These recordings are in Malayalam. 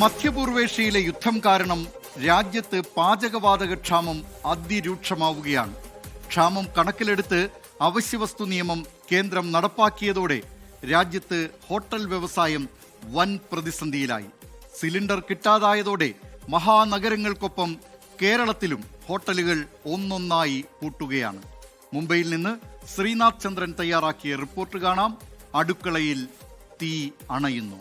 മധ്യപൂർവേഷ്യയിലെ യുദ്ധം കാരണം രാജ്യത്ത് പാചകവാതക ക്ഷാമം അതിരൂക്ഷമാവുകയാണ്. ക്ഷാമം കണക്കിലെടുത്ത് അവശ്യവസ്തു നിയമം കേന്ദ്രം നടപ്പാക്കിയതോടെ രാജ്യത്ത് ഹോട്ടൽ വ്യവസായം വൻ പ്രതിസന്ധിയിലായി. സിലിണ്ടർ കിട്ടാതായതോടെ മഹാനഗരങ്ങൾക്കൊപ്പം കേരളത്തിലും ഹോട്ടലുകൾ ഒന്നൊന്നായി പൂട്ടുകയാണ്. മുംബൈയിൽ നിന്ന് ശ്രീനാഥ് ചന്ദ്രൻ തയ്യാറാക്കിയ റിപ്പോർട്ട് കാണാം. അടുക്കളയിൽ തീ അണയുന്നു.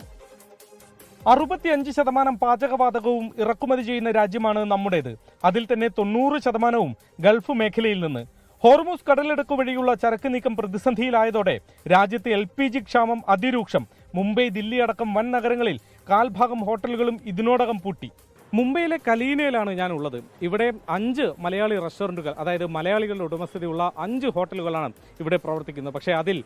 65% പാചകവാതകവും ഇറക്കുമതി ചെയ്യുന്ന രാജ്യമാണ് നമ്മുടേത്. അതിൽ തന്നെ 90% ഗൾഫ് മേഖലയിൽ നിന്ന്. ഹോർമുസ് കടലിടുക്ക് വഴിയുള്ള ചരക്ക് നീക്കം പ്രതിസന്ധിയിലായതോടെ രാജ്യത്തെ LPG ക്ഷാമം അതിരൂക്ഷം. മുംബൈ, ദില്ലി അടക്കം വൻ നഗരങ്ങളിൽ കാൽഭാഗം ഹോട്ടലുകളും ഇതിനോടകം പൂട്ടി. മുംബൈയിലെ കലീനയിലാണ് ഞാനുള്ളത്. ഇവിടെ 5 മലയാളി റെസ്റ്റോറൻറ്റുകൾ, അതായത് മലയാളികളുടെ ഉടമസ്ഥതയുള്ള 5 ഹോട്ടലുകളാണ് ഇവിടെ പ്രവർത്തിക്കുന്നത്. പക്ഷേ അതിൽ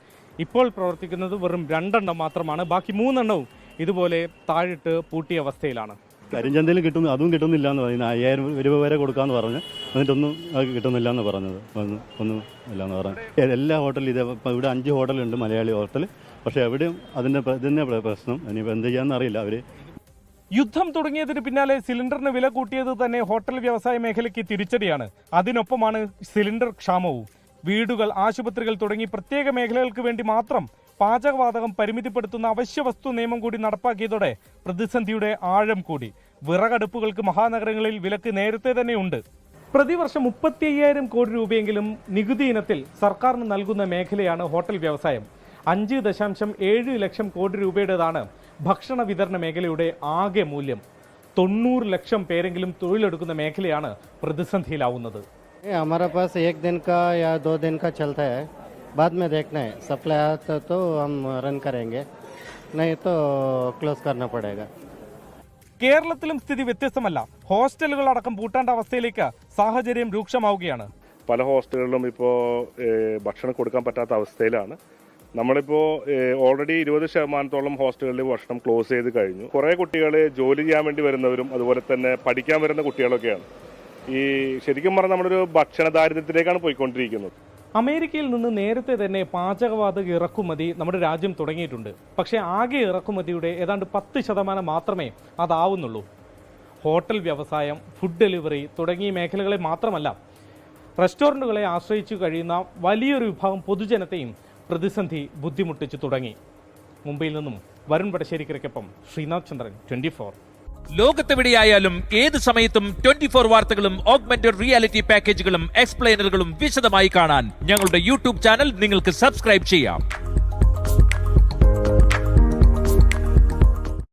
ഇപ്പോൾ പ്രവർത്തിക്കുന്നത് വെറും 2 എണ്ണം മാത്രമാണ്. ബാക്കി 3 എണ്ണവും ഇതുപോലെ താഴിട്ട് പൂട്ടിയ അവസ്ഥയിലാണ്. കരിഞ്ചന്തയിൽ കിട്ടുന്നു, അതും കിട്ടുന്നില്ല എന്ന് പറയുന്നത്. 5000 രൂപ വരെ കൊടുക്കാമെന്ന് പറഞ്ഞ് എന്നിട്ടൊന്നും അത് കിട്ടുന്നില്ല എന്ന് പറഞ്ഞത്. ഒന്നും ഇല്ല എന്ന് പറഞ്ഞു. എല്ലാ ഹോട്ടലും ഇത് ഇവിടെ 5 ഹോട്ടലുണ്ട്, മലയാളി ഹോട്ടൽ. പക്ഷേ എവിടെയും ഇതിൻ്റെ പ്രശ്നം. ഇനിയിപ്പോൾ എന്ത് ചെയ്യാമെന്ന് അറിയില്ല അവർ. യുദ്ധം തുടങ്ങിയതിന് പിന്നാലെ സിലിണ്ടറിന് വില കൂട്ടിയത് തന്നെ ഹോട്ടൽ വ്യവസായ മേഖലയ്ക്ക് തിരിച്ചടിയാണ്. അതിനൊപ്പമാണ് സിലിണ്ടർ ക്ഷാമവും. വീടുകൾ, ആശുപത്രികൾ തുടങ്ങി പ്രത്യേക മേഖലകൾക്ക് വേണ്ടി മാത്രം പാചകവാതകം പരിമിതിപ്പെടുത്തുന്ന അവശ്യവസ്തു നിയമം കൂടി നടപ്പാക്കിയതോടെ പ്രതിസന്ധിയുടെ ആഴം കൂടി. വിറകടുപ്പുകൾക്ക് മഹാനഗരങ്ങളിൽ വിലക്ക് നേരത്തെ തന്നെയുണ്ട്. പ്രതിവർഷം 35,000 കോടി രൂപയെങ്കിലും നികുതി ഇനത്തിൽ സർക്കാരിന് നൽകുന്ന മേഖലയാണ് ഹോട്ടൽ വ്യവസായം. 5.7 ലക്ഷം കോടി രൂപയുടേതാണ് ഭക്ഷണ വിതരണ മേഖലയുടെ ആകെ മൂല്യം. 90 ലക്ഷം പേരെങ്കിലും തൊഴിലെടുക്കുന്ന മേഖലയാണ് പ്രതിസന്ധിയിലാവുന്നത്. हमारा पास 1 दिन का या 2 दिन का चलता है, बाद में देखना है. सप्लाई आता तो हम रन करेंगे, नहीं तो क्लोज करना पड़ेगा. കേരളത്തിലും സ്ഥിതി വ്യത്യസ്തമല്ല. ഹോസ്റ്റലുകൾ അടക്കം പൂട്ടേണ്ട അവസ്ഥയിലേക്ക് സാഹചര്യം രൂക്ഷമാവുകയാണ്. പല ഹോസ്റ്റലുകളിലും ഇപ്പോൾ ഭക്ഷണം കൊടുക്കാൻ പറ്റാത്ത അവസ്ഥയിലാണ്. നമ്മളിപ്പോൾ ഓൾറെഡി 20% ഹോസ്റ്റലുകളിൽ ഭക്ഷണം ക്ലോസ് ചെയ്ത് കഴിഞ്ഞു. കുറേ കുട്ടികൾ ജോലി ചെയ്യാൻ വേണ്ടി വരുന്നവരും അതുപോലെ തന്നെ പഠിക്കാൻ വരുന്ന കുട്ടികളൊക്കെയാണ്. ഈ ശരിക്കും പറഞ്ഞാൽ നമ്മളൊരു ഭക്ഷണ ദാരിദ്ര്യത്തിലേക്കാണ് പോയിക്കൊണ്ടിരിക്കുന്നത്. അമേരിക്കയിൽ നിന്ന് നേരത്തെ തന്നെ പാചകവാതക ഇറക്കുമതി നമ്മുടെ രാജ്യം തുടങ്ങിയിട്ടുണ്ട്. പക്ഷേ ആകെ ഇറക്കുമതിയുടെ ഏതാണ്ട് 10% മാത്രമേ അതാവുന്നുള്ളൂ. ഹോട്ടൽ വ്യവസായം, ഫുഡ് ഡെലിവറി തുടങ്ങിയ മേഖലകളെ മാത്രമല്ല, റെസ്റ്റോറൻറ്റുകളെ ആശ്രയിച്ചു കഴിയുന്ന വലിയൊരു വിഭാഗം പൊതുജനത്തെയും പ്രതിസന്ധി ബുദ്ധിമുട്ടിച്ചു തുടങ്ങി. മുംബൈയിൽ നിന്നും വരുൺ വടശ്ശേരിക്കൊപ്പം ശ്രീനാഥ് ചന്ദ്രൻ, 24. ലോകത്തെവിടെയായാലും ഏത് സമയത്തും 24 വാർത്തകളും ഓഗ്മെന്റഡ് റിയാലിറ്റി പാക്കേജുകളും എക്സ്പ്ലെയിനറുകളും വിശദമായി കാണാൻ ഞങ്ങളുടെ യൂട്യൂബ് ചാനൽ നിങ്ങൾക്ക് സബ്സ്ക്രൈബ് ചെയ്യാം.